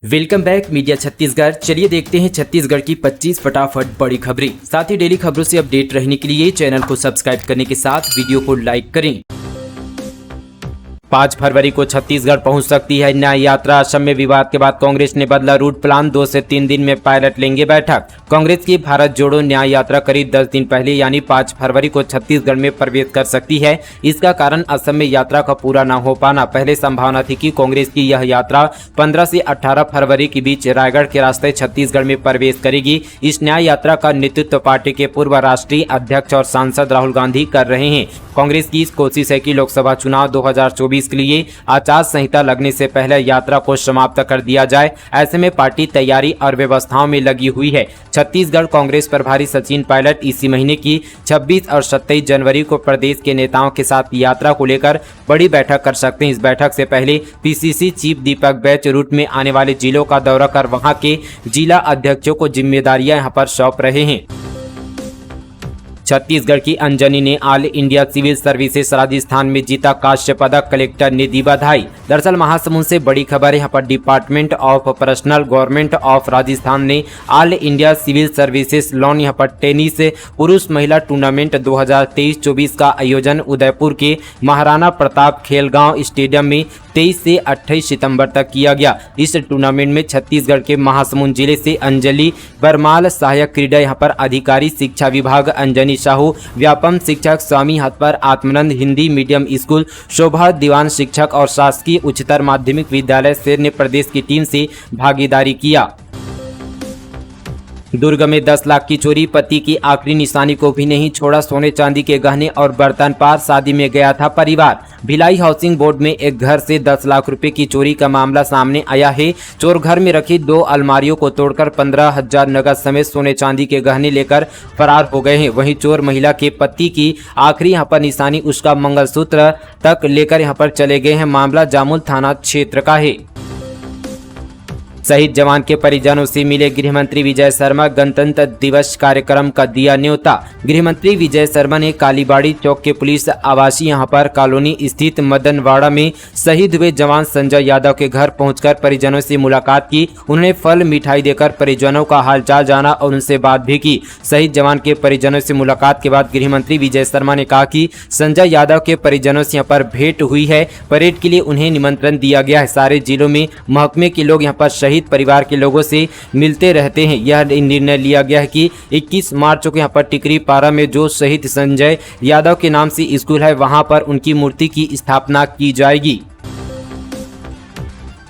Welcome back media Chhattisgarh. चलिए देखते हैं छत्तीसगढ़ की 25 फटाफट बड़ी खबरें। साथ ही डेली खबरों से अपडेट रहने के लिए चैनल को सब्सक्राइब करने के साथ वीडियो को लाइक करें। 5 फरवरी को छत्तीसगढ़ पहुंच सकती है न्याय यात्रा। असम में विवाद के बाद कांग्रेस ने बदला रूट प्लान। 2 से 3 दिन में पायलट लेंगे बैठक। कांग्रेस की भारत जोड़ो न्याय यात्रा करीब 10 दिन पहले यानी 5 फरवरी को छत्तीसगढ़ में प्रवेश कर सकती है। इसका कारण असम में यात्रा का पूरा न हो पाना। पहले संभावना थी कि कांग्रेस की यह यात्रा 15 से 18 फरवरी के बीच रायगढ़ के रास्ते छत्तीसगढ़ में प्रवेश करेगी। इस न्याय यात्रा का नेतृत्व पार्टी के पूर्व राष्ट्रीय अध्यक्ष और सांसद राहुल गांधी कर रहे हैं। कांग्रेस की इस कोशिश है कि लोकसभा चुनाव 2024 के लिए आचार संहिता लगने से पहले यात्रा को समाप्त कर दिया जाए। ऐसे में पार्टी तैयारी और व्यवस्थाओं में लगी हुई है। छत्तीसगढ़ कांग्रेस प्रभारी सचिन पायलट इसी महीने की 26 और 27 जनवरी को प्रदेश के नेताओं के साथ यात्रा को लेकर बड़ी बैठक कर सकते हैं। इस बैठक से पहले पीसीसी चीफ दीपक बैच रूट में आने वाले जिलों का दौरा कर वहां के जिला अध्यक्षों को जिम्मेदारियां यहां पर सौंप रहे हैं। छत्तीसगढ़ की अंजनी ने all India civil services Rajasthan में जीता कांस्य पदक। कलेक्टर ने दी बधाई। दरअसल महासमुंद से बड़ी खबर है। यहाँ पर department of personnel government of Rajasthan ने all India civil services lawn यहाँ पर टेनिस पुरुष महिला टूर्नामेंट 2023-24 का आयोजन उदयपुर के महाराणा प्रताप खेलगांव स्टेडियम में 23 से 28 सितंबर तक किया गया। इस टूर्नामेंट में छत्तीसगढ़ के महासमुंद जिले से अंजलि बरमाल सहायक क्रीडा यहाँ पर अधिकारी, शिक्षा विभाग अंजनी साहू, व्यापम शिक्षक स्वामी हतपर आत्मानंद हिंदी मीडियम स्कूल, शोभा दीवान शिक्षक और शासकीय उच्चतर माध्यमिक विद्यालय शेर ने प्रदेश की टीम से भागीदारी किया। दुर्ग में 10 लाख की चोरी, पति की आखिरी निशानी को भी नहीं छोड़ा। सोने चांदी के गहने और बर्तन पार, शादी में गया था परिवार। भिलाई हाउसिंग बोर्ड में एक घर से 10 लाख रुपए की चोरी का मामला सामने आया है। चोर घर में रखी 2 अलमारियों को तोड़कर 15,000 नगद समेत सोने चांदी के गहने लेकर फरार हो गए हैं। वहीं चोर महिला के पति की आखिरी यहाँ पर निशानी उसका मंगलसूत्र तक लेकर यहाँ पर चले गए हैं। मामला जामुल थाना क्षेत्र का है। शहीद जवान के परिजनों से मिले गृहमंत्री विजय शर्मा। गणतंत्र दिवस कार्यक्रम का दिया न्योता। गृहमंत्री विजय शर्मा ने कालीबाड़ी चौक के पुलिस आवासीय यहाँ पर कॉलोनी स्थित मदनवाड़ा में शहीद हुए जवान संजय यादव के घर पहुंचकर परिजनों से मुलाकात की। उन्हें फल मिठाई देकर परिजनों का हालचाल जाना और उनसे बात भी की। शहीद जवान के परिजनों से मुलाकात के बाद गृहमंत्री विजय शर्मा ने कहा कि संजय यादव के परिजनों से यहाँ पर भेंट हुई है। परेड के लिए उन्हें निमंत्रण दिया गया है। सारे जिलों में महकमे के लोग यहाँ पर शहीद परिवार के लोगों से मिलते रहते हैं। यह निर्णय लिया गया है कि 21 मार्च को यहाँ पर टिकरी पारा में जो शहीद संजय यादव के नाम से स्कूल है वहां पर उनकी मूर्ति की स्थापना की जाएगी।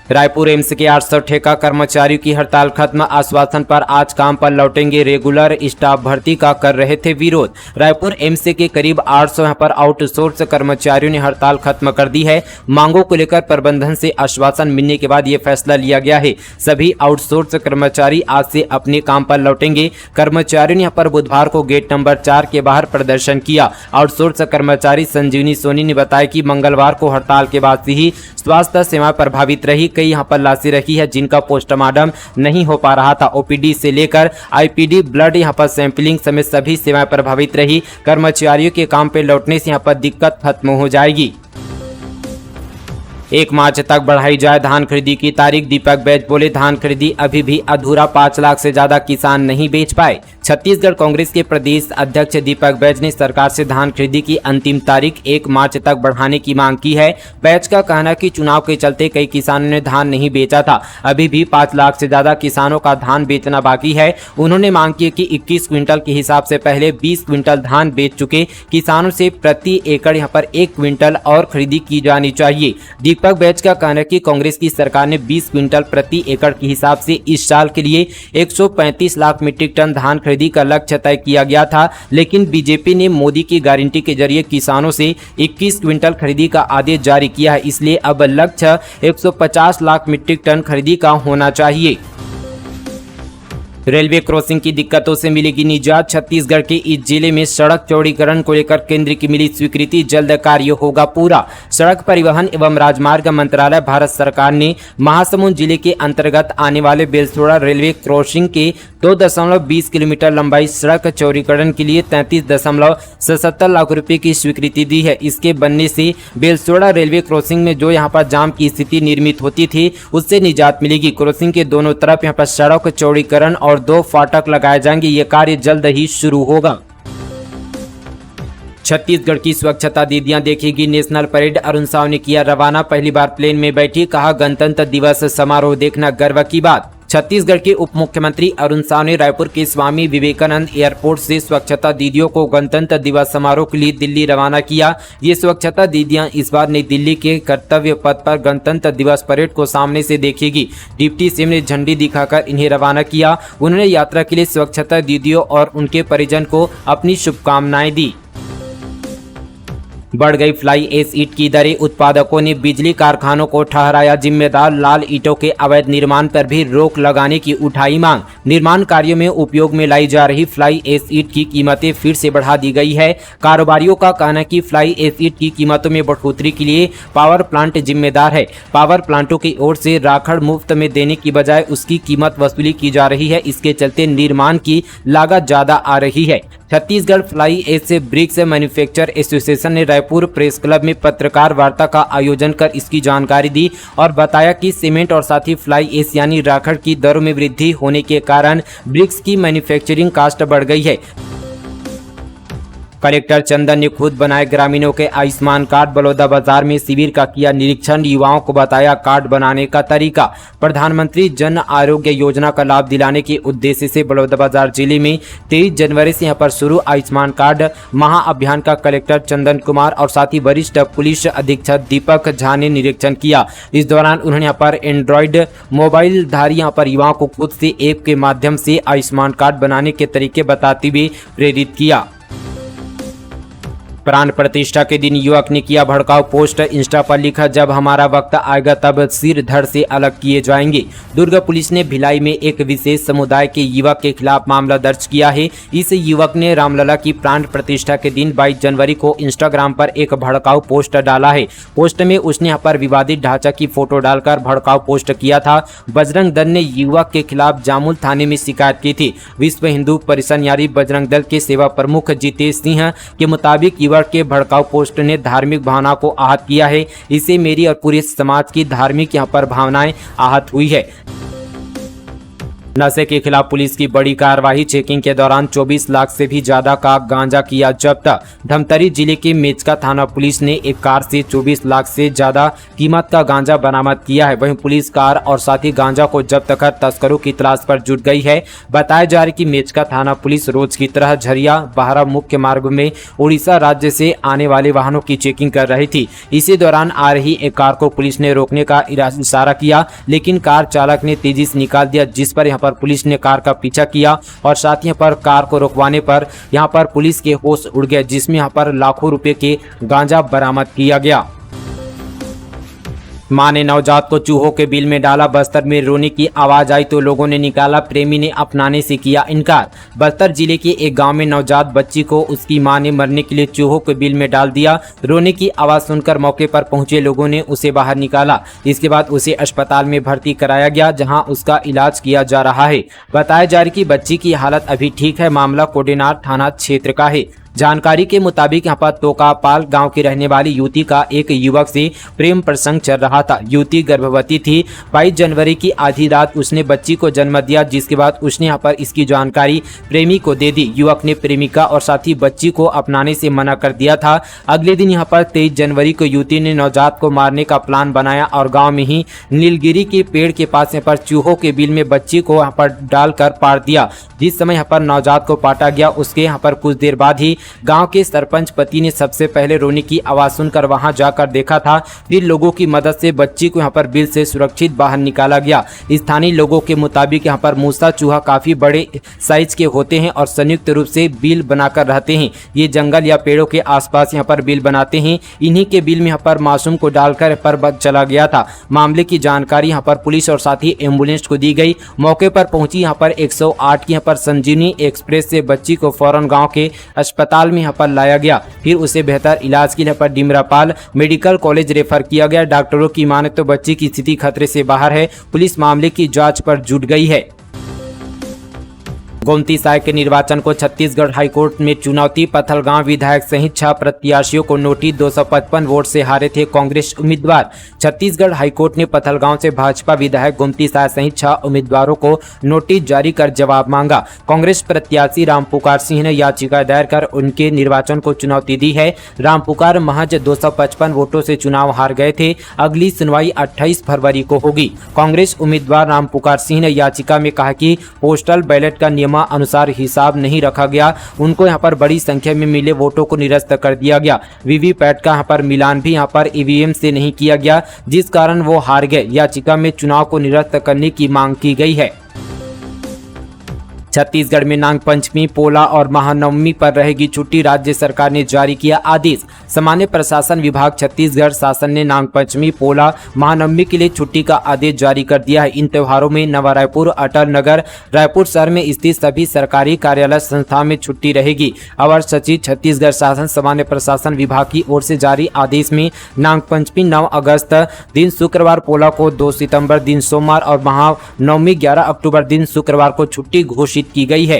रायपुर एम्स के 800 ठेका कर्मचारियों की हड़ताल खत्म। आश्वासन पर आज काम पर लौटेंगे। रेगुलर स्टाफ भर्ती का कर रहे थे विरोध। रायपुर एम्स के करीब 800 यहाँ पर आउटसोर्स कर्मचारियों ने हड़ताल खत्म कर दी है। मांगों को लेकर प्रबंधन से आश्वासन मिलने के बाद ये फैसला लिया गया है। सभी आउटसोर्स कर्मचारी आज से अपने काम पर लौटेंगे। कर्मचारियों ने यहाँ पर बुधवार को गेट नंबर 4 के बाहर प्रदर्शन किया। आउटसोर्स कर्मचारी संजीवनी सोनी ने बताया कि मंगलवार को हड़ताल के बाद से ही स्वास्थ्य सेवा प्रभावित रही। कई यहाँ पर लाशें रखी है जिनका पोस्टमार्टम नहीं हो पा रहा था। ओपीडी से लेकर आईपीडी ब्लड यहाँ पर सैंपलिंग समेत सभी सेवाएं प्रभावित रही। कर्मचारियों के काम पे लौटने से यहाँ पर दिक्कत खत्म हो जाएगी। 1 मार्च तक बढ़ाई जाए धान खरीदी की तारीख। दीपक बैच बोले धान खरीदी अभी भी अधूरा, 5 लाख से ज्यादा किसान नहीं बेच पाए। छत्तीसगढ़ कांग्रेस के प्रदेश अध्यक्ष दीपक बैच ने सरकार से धान खरीदी की अंतिम तारीख 1 मार्च तक बढ़ाने की मांग की है। बैच का कहना है कि चुनाव के चलते कई किसानों ने धान नहीं बेचा था। अभी भी 5 लाख से ज्यादा किसानों का धान बेचना बाकी है। उन्होंने मांग की कि 21 क्विंटल के हिसाब से पहले 20 क्विंटल धान बेच चुके किसानों से प्रति एकड़ यहाँ पर 1 क्विंटल और खरीदी की जानी चाहिए। दीपक बैच का कहना है कि कांग्रेस की सरकार ने 20 क्विंटल प्रति एकड़ के हिसाब से इस साल के लिए 135 लाख मीट्रिक टन धान खरीदी का लक्ष्य तय किया गया था, लेकिन बीजेपी ने मोदी की गारंटी के जरिए किसानों से 21 क्विंटल खरीदी का आदेश जारी किया है। इसलिए अब लक्ष्य 150 लाख मीट्रिक टन खरीदी का होना चाहिए। रेलवे क्रॉसिंग की दिक्कतों से मिलेगी निजात। छत्तीसगढ़ के इस जिले में सड़क चौड़ीकरण को लेकर केंद्र की मिली स्वीकृति, जल्द कार्य होगा पूरा। सड़क परिवहन एवं राजमार्ग मंत्रालय भारत सरकार ने महासमुंद जिले के अंतर्गत आने वाले बेलसोड़ा रेलवे क्रॉसिंग के 2.20 किलोमीटर लंबाई सड़क चौड़ीकरण के लिए 33.77 लाख रुपए की स्वीकृति दी है। इसके बनने से बेलसोड़ा रेलवे क्रॉसिंग में जो यहां पर जाम की स्थिति निर्मित होती थी उससे निजात मिलेगी। क्रॉसिंग के दोनों तरफ यहां पर सड़क चौड़ीकरण और 2 फाटक लगाए जाएंगे। ये कार्य जल्द ही शुरू होगा। छत्तीसगढ़ की स्वच्छता दीदियां देखेगी नेशनल परेड, अरुण साव ने किया रवाना। पहली बार प्लेन में बैठी, कहा गणतंत्र दिवस समारोह देखना गर्व की बात। छत्तीसगढ़ के उप मुख्यमंत्री अरुण साव ने रायपुर के स्वामी विवेकानंद एयरपोर्ट से स्वच्छता दीदियों को गणतंत्र दिवस समारोह के लिए दिल्ली रवाना किया। ये स्वच्छता दीदियां इस बार नई दिल्ली के कर्तव्य पथ पर गणतंत्र दिवस परेड को सामने से देखेगी। डिप्टी सीएम ने झंडी दिखाकर इन्हें रवाना किया। उन्होंने यात्रा के लिए स्वच्छता दीदियों और उनके परिजन को अपनी शुभकामनाएं दी। बढ़ गई फ्लाई ऐश ईंट की दरें, उत्पादकों ने बिजली कारखानों को ठहराया जिम्मेदार। लाल ईंटों के अवैध निर्माण पर भी रोक लगाने की उठाई मांग। निर्माण कार्यों में उपयोग में लाई जा रही फ्लाई ऐश ईंट की कीमतें फिर से बढ़ा दी गई है। कारोबारियों का कहना है कि फ्लाई ऐश ईंट की कीमतों में बढ़ोतरी के लिए पावर प्लांट जिम्मेदार है। पावर प्लांटों की ओर से राखड़ मुफ्त में देने की बजाय उसकी कीमत वसूली की जा रही है। इसके चलते निर्माण की लागत ज्यादा आ रही है। Chhattisgarh fly ash bricks manufacture association ने रायपुर प्रेस क्लब में पत्रकार वार्ता का आयोजन कर इसकी जानकारी दी और बताया कि सीमेंट और साथ ही फ्लाई ऐश यानी राखड़ की दरों में वृद्धि होने के कारण ब्रिक्स की मैन्युफैक्चरिंग कास्ट बढ़ गई है। कलेक्टर चंदन ने खुद बनाए ग्रामीणों के आयुष्मान कार्ड। बलौदाबाजार में शिविर का किया निरीक्षण, युवाओं को बताया कार्ड बनाने का तरीका। प्रधानमंत्री जन आरोग्य योजना का लाभ दिलाने के उद्देश्य से बलौदाबाजार जिले में 23 जनवरी से यहां पर शुरू आयुष्मान कार्ड महाअभियान का कलेक्टर चंदन कुमार और साथ ही वरिष्ठ पुलिस अधीक्षक दीपक झा ने निरीक्षण किया। इस दौरान उन्होंने यहाँ पर एंड्रॉइड मोबाइल धारी यहाँ पर युवाओं को खुद से ऐप के माध्यम से आयुष्मान कार्ड बनाने के तरीके बताते हुए प्रेरित किया। प्राण प्रतिष्ठा के दिन युवक ने किया भड़काऊ पोस्ट। इंस्टा पर लिखा, जब हमारा वक्त आएगा तब सिर धड़ से अलग किए जाएंगे। दुर्ग पुलिस ने भिलाई में एक विशेष समुदाय के युवक के खिलाफ मामला दर्ज किया है। इस युवक ने रामलला की प्राण प्रतिष्ठा के दिन 22 जनवरी को इंस्टाग्राम पर एक भड़काऊ पोस्ट डाला है। पोस्ट में उसने यहाँ पर विवादित ढांचा की फोटो डालकर भड़काऊ पोस्ट किया था। बजरंग दल ने युवक के खिलाफ जामुल थाने में शिकायत की थी। विश्व हिंदू परिषद यानी बजरंग दल के सेवा प्रमुख जितेश सिंह के मुताबिक युवक के भड़काऊ पोस्ट ने धार्मिक भावना को आहत किया है। इससे मेरी और पूरे समाज की धार्मिक यहाँ पर भावनाएं आहत हुई है। नशे के खिलाफ पुलिस की बड़ी कार्रवाई। चेकिंग के दौरान 24 लाख से भी ज्यादा का गांजा किया जब्त। धमतरी जिले के मेचका थाना पुलिस ने एक कार से 24 लाख से ज्यादा कीमत का गांजा बरामद किया है। वहीं पुलिस कार और साथ ही गांजा को जब्त कर तस्करों की तलाश पर जुट गई है। बताया जा रहा है कि मेचका थाना पुलिस रोज की तरह झरिया बाहरा मुख्य मार्ग में उड़ीसा राज्य से आने वाले वाहनों की चेकिंग कर रही थी। इसी दौरान आ रही एक कार को पुलिस ने रोकने का इशारा किया, लेकिन कार चालक ने तेजी से निकाल दिया, जिस पर पर पुलिस ने कार का पीछा किया और साथ ही पर कार को रोकवाने पर यहां पर पुलिस के होश उड़ गए, जिसमें यहां पर लाखों रुपए के गांजा बरामद किया गया। मां ने नवजात को चूहों के बिल में डाला। बस्तर में रोने की आवाज आई तो लोगों ने निकाला, प्रेमी ने अपनाने से किया इनकार। बस्तर जिले के एक गांव में नवजात बच्ची को उसकी मां ने मरने के लिए चूहों के बिल में डाल दिया। रोने की आवाज सुनकर मौके पर पहुंचे लोगों ने उसे बाहर निकाला। इसके बाद उसे अस्पताल में भर्ती कराया गया, जहां उसका इलाज किया जा रहा है। बताया जा रहा है कि बच्ची की हालत अभी ठीक है। मामला कोडेनार थाना क्षेत्र का है। जानकारी के मुताबिक यहाँ पर तोकापाल गांव की रहने वाली युवती का एक युवक से प्रेम प्रसंग चल रहा था। युवती गर्भवती थी। 22 जनवरी की आधी रात उसने बच्ची को जन्म दिया, जिसके बाद उसने यहाँ पर इसकी जानकारी प्रेमी को दे दी। युवक ने प्रेमिका और साथ ही बच्ची को अपनाने से मना कर दिया था। अगले दिन यहाँ पर 23 जनवरी को युवती ने नवजात को मारने का प्लान बनाया और गाँव में ही नीलगिरी के पेड़ के पास यहाँ पर चूहों के बिल में बच्ची को यहाँ पर डालकर पार दिया। जिस समय यहाँ पर नवजात को पाटा गया, उसके यहाँ पर कुछ देर बाद ही गांव के सरपंच पति ने सबसे पहले रोने की आवाज सुनकर वहां जाकर देखा था। फिर लोगों की मदद से बच्ची को यहां पर बिल से सुरक्षित बाहर निकाला गया। स्थानीय लोगों के मुताबिक यहां पर मूसा चूहा काफी बड़े साइज के होते हैं और संयुक्त रूप से बिल बनाकर रहते हैं। ये जंगल या पेड़ों के आसपास यहाँ पर बिल बनाते हैं। इन्हीं के बिल में यहाँ पर मासूम को डालकर पर चला गया था। मामले की जानकारी यहाँ पर पुलिस और साथ ही एम्बुलेंस को दी गई। मौके पर पहुंची यहाँ पर 108 की यहाँ पर संजीवनी एक्सप्रेस से बच्ची को फौरन गांव के अस्पताल में यहाँ पर लाया गया। फिर उसे बेहतर इलाज के लिए यहाँ पर डिमरापाल मेडिकल कॉलेज रेफर किया गया। डॉक्टरों की माने तो बच्ची की स्थिति खतरे से बाहर है। पुलिस मामले की जाँच पर जुट गई है। गोमती साय के निर्वाचन को छत्तीसगढ़ हाईकोर्ट में चुनौती। पथलगांव विधायक सहित 6 प्रत्याशियों को नोटिस। 255 वोट से हारे थे कांग्रेस उम्मीदवार। छत्तीसगढ़ हाईकोर्ट ने पथलगांव से भाजपा विधायक गोमती साय सहित 6 उम्मीदवारों को नोटिस जारी कर जवाब मांगा। कांग्रेस प्रत्याशी रामपुकार सिंह ने याचिका दायर कर उनके निर्वाचन को चुनौती दी है। रामपुकार महज 255 वोटों से चुनाव हार गए थे। अगली सुनवाई 28 फरवरी को होगी। कांग्रेस उम्मीदवार रामपुकार सिंह ने याचिका में कहा कि पोस्टल बैलेट का अनुसार हिसाब नहीं रखा गया। उनको यहां पर बड़ी संख्या में मिले वोटों को निरस्त कर दिया गया। वीवीपैट का यहां पर मिलान भी यहां पर ईवीएम से नहीं किया गया, जिस कारण वो हार गए। याचिका में चुनाव को निरस्त करने की मांग की गई है। छत्तीसगढ़ में नाग पंचमी, पोला और महानवमी पर रहेगी छुट्टी। राज्य सरकार ने जारी किया आदेश। सामान्य प्रशासन विभाग छत्तीसगढ़ शासन ने नाग पंचमी, पोला, महानवमी के लिए छुट्टी का आदेश जारी कर दिया है। इन त्योहारों में नवा रायपुर, अटल नगर, रायपुर शहर में स्थित सभी सरकारी कार्यालय संस्थाओं में छुट्टी रहेगी। अवर सचिव छत्तीसगढ़ शासन सामान्य प्रशासन विभाग की ओर से जारी आदेश में नाग पंचमी 9 अगस्त दिन शुक्रवार, पोला को 2 सितंबर दिन सोमवार और महानवमी 11 अक्टूबर दिन शुक्रवार को छुट्टी घोषित की गई है।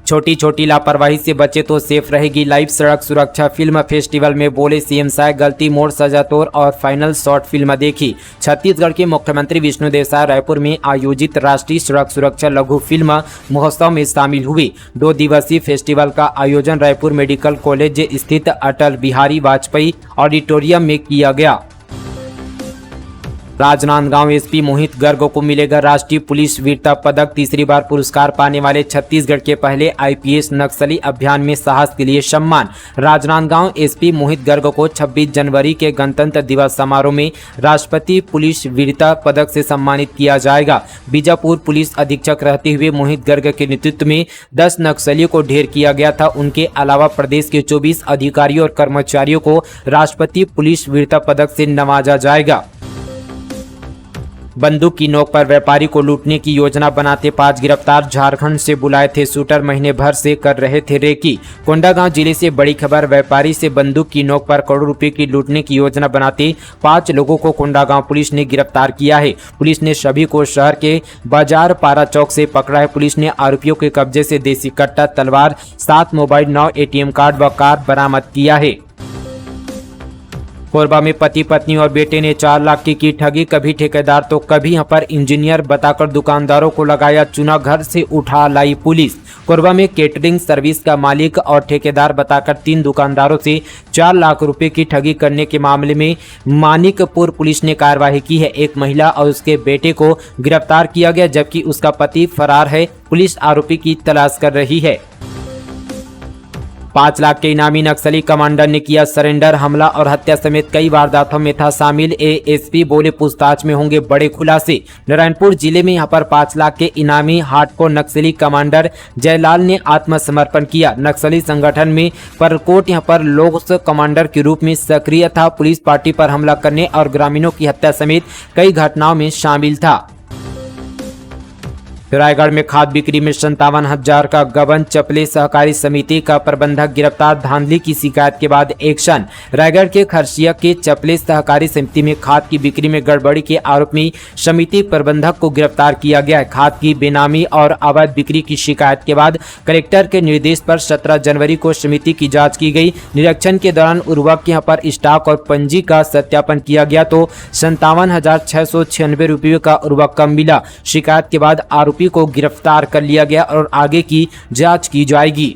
छोटी छोटी लापरवाही से बचे तो सेफ रहेगी लाइव। सड़क सुरक्षा फिल्म फेस्टिवल में बोले सीएम साय, गलती मोड़ सजा तोड़ और फाइनल शॉट फिल्म देखी। छत्तीसगढ़ के मुख्यमंत्री विष्णुदेव साय रायपुर में आयोजित राष्ट्रीय सड़क सुरक्षा लघु फिल्म महोत्सव में शामिल हुई। 2 दिवसीय फेस्टिवल का आयोजन रायपुर मेडिकल कॉलेज स्थित अटल बिहारी वाजपेयी ऑडिटोरियम में किया गया। राजनांदगांव एसपी मोहित गर्ग को मिलेगा राष्ट्रीय पुलिस वीरता पदक। तीसरी बार पुरस्कार पाने वाले छत्तीसगढ़ के पहले आईपीएस नक्सली अभियान में साहस के लिए सम्मान। राजनांदगांव एसपी मोहित गर्ग को 26 जनवरी के गणतंत्र दिवस समारोह में राष्ट्रपति पुलिस वीरता पदक से सम्मानित किया जाएगा। बीजापुर पुलिस अधीक्षक रहते हुए मोहित गर्ग के नेतृत्व में 10 नक्सलियों को ढेर किया गया था। उनके अलावा प्रदेश के 24 अधिकारियों और कर्मचारियों को राष्ट्रपति पुलिस वीरता पदक से नवाजा जाएगा। बंदूक की नोक पर व्यापारी को लूटने की योजना बनाते 5 गिरफ्तार। झारखंड से बुलाए थे शूटर, महीने भर से कर रहे थे रेकी। कोंडागांव जिले से बड़ी खबर। व्यापारी से बंदूक की नोक पर करोड़ों रुपए की लूटने की योजना बनाते 5 लोगों को कोंडागांव पुलिस ने गिरफ्तार किया है। पुलिस ने सभी को शहर के बाजार पारा चौक से पकड़ा है। पुलिस ने आरोपियों के कब्जे से देसी कट्टा, तलवार, 7 मोबाइल, 9 एटीएम कार्ड व कार बरामद किया है। कोरबा में पति पत्नी और बेटे ने 4 लाख की ठगी। कभी ठेकेदार तो कभी यहां पर इंजीनियर बताकर दुकानदारों को लगाया चूना। घर से उठा लाई पुलिस। कोरबा में केटरिंग सर्विस का मालिक और ठेकेदार बताकर 3 दुकानदारों से 4 लाख रुपए की ठगी करने के मामले में मानिकपुर पुलिस ने कार्रवाई की है। एक महिला और उसके बेटे को गिरफ्तार किया गया, जबकि उसका पति फरार है। पुलिस आरोपी की तलाश कर रही है। 5 लाख के इनामी नक्सली कमांडर ने किया सरेंडर। हमला और हत्या समेत कई वारदातों में था शामिल। एएसपी बोले पूछताछ में होंगे बड़े खुलासे। नारायणपुर जिले में यहां पर 5 लाख के इनामी हार्डकोर नक्सली कमांडर जयलाल ने आत्मसमर्पण किया। नक्सली संगठन में परकोट यहां पर लोग कमांडर के रूप में सक्रिय था। पुलिस पार्टी पर हमला करने और ग्रामीणों की हत्या समेत कई घटनाओं में शामिल था। रायगढ़ में खाद बिक्री में 57,000 का गबन। चपले सहकारी समिति का प्रबंधक गिरफ्तार। धांधली की शिकायत के बाद एक्शन। रायगढ़ के खरसिया के चपले सहकारी समिति में खाद की बिक्री में गड़बड़ी के आरोप में समिति प्रबंधक को गिरफ्तार किया गया है। खाद की बेनामी और अवैध बिक्री की शिकायत के बाद कलेक्टर के निर्देश पर 17 जनवरी को समिति की जाँच की गई। निरीक्षण के दौरान उर्वरक यहाँ पर स्टॉक और पंजी का सत्यापन किया गया तो 57,696 रुपये का उर्वरक कम मिला। शिकायत के बाद आरोपी को गिरफ्तार कर लिया गया और आगे की जांच की जाएगी।